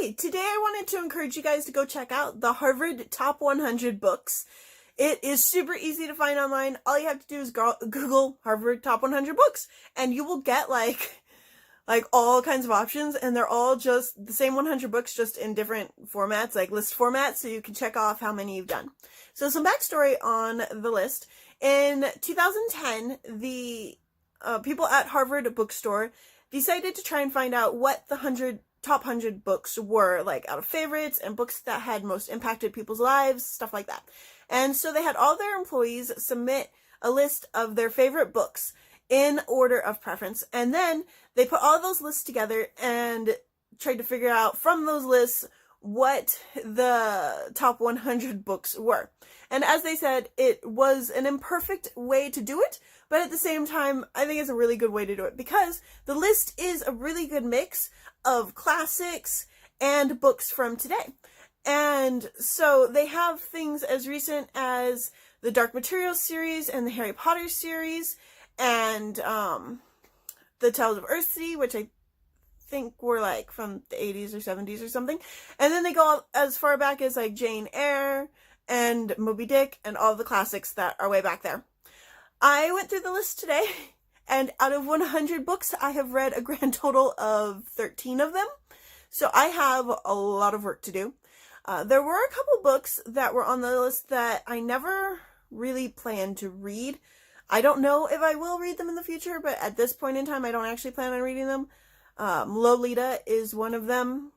Hey, today I wanted to encourage you guys to go check out the Harvard Top 100 Books. It is super easy to find online. All you have to do is Google Harvard Top 100 Books, and you will get like all kinds of options, and they're all just the same 100 books, just in different formats, like list formats, so you can check off how many you've done. So some backstory on the list. In 2010, the people at Harvard Bookstore decided to try and find out what the top 100 books were, like out of favorites and books that had most impacted people's lives, stuff like that. And so they had all their employees submit a list of their favorite books in order of preference. And then they put all those lists together and tried to figure out from those lists what the top 100 books were. And as they said, it was an imperfect way to do it, but at the same time, I think it's a really good way to do it because the list is a really good mix of classics and books from today. And so they have things as recent as the Dark Materials series and the Harry Potter series and the Tales of Earthsea, which I think were like from the 80s or 70s or something. And then they go as far back as like Jane Eyre and Moby Dick and all the classics that are way back there. I went through the list today, and out of 100 books, I have read a grand total of 13 of them. So I have a lot of work to do. There were a couple books that were on the list that I never really planned to read. I don't know if I will read them in the future, but at this point in time, I don't actually plan on reading them. Lolita is one of them,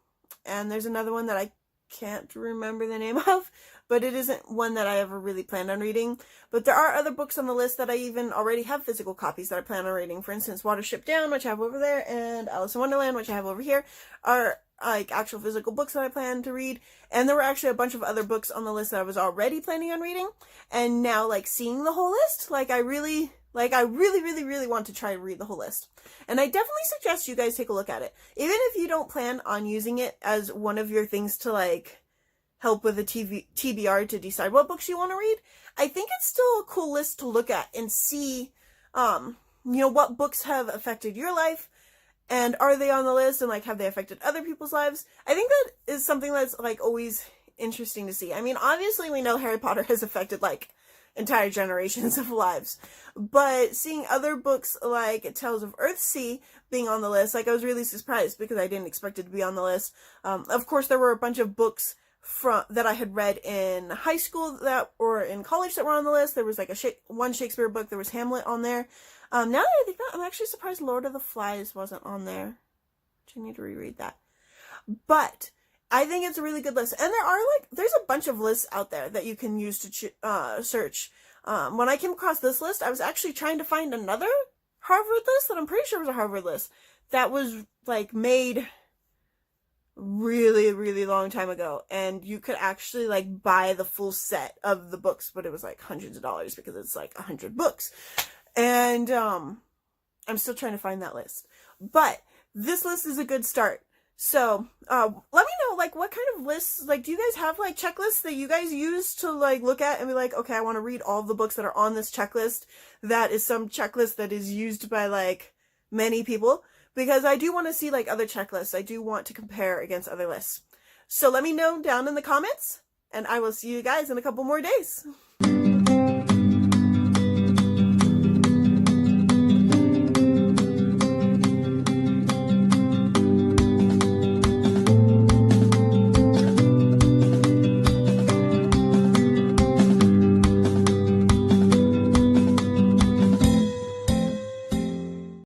and there's another one that I can't remember the name of, but it isn't one that I ever really planned on reading. But there are other books on the list that I even already have physical copies that I plan on reading. For instance, Watership Down, which I have over there, and Alice in Wonderland, which I have over here, are like actual physical books that I plan to read. And there were actually a bunch of other books on the list that I was already planning on reading. And now, like, seeing the whole list, I really want to try to read the whole list. And I definitely suggest you guys take a look at it. Even if you don't plan on using it as one of your things to, like, help with a TBR to decide what books you want to read, I think it's still a cool list to look at and see, what books have affected your life, and are they on the list, and, like, have they affected other people's lives? I think that is something that's, like, always interesting to see. I mean, obviously we know Harry Potter has affected, like, entire generations of lives, but seeing other books like Tales of Earthsea being on the list, like, I was really surprised because I didn't expect it to be on the list. Of course, there were a bunch of books that I had read in high school or in college that were on the list. There was like one Shakespeare book. There was Hamlet on there. Now that I think that, I'm actually surprised Lord of the Flies wasn't on there. I need to reread that. But I think it's a really good list. And there's a bunch of lists out there that you can use to search. When I came across this list, I was actually trying to find another Harvard list that I'm pretty sure was a Harvard list that was like made really, really long time ago. And you could actually like buy the full set of the books, but it was like hundreds of dollars because it's like 100 books. And I'm still trying to find that list. But this list is a good start. So, let me know, like, what kind of lists, like, do you guys have, like, checklists that you guys use to, like, look at and be like, okay, I want to read all the books that are on this checklist. That is some checklist that is used by, like, many people. Because I do want to see, like, other checklists. I do want to compare against other lists. So let me know down in the comments, and I will see you guys in a couple more days.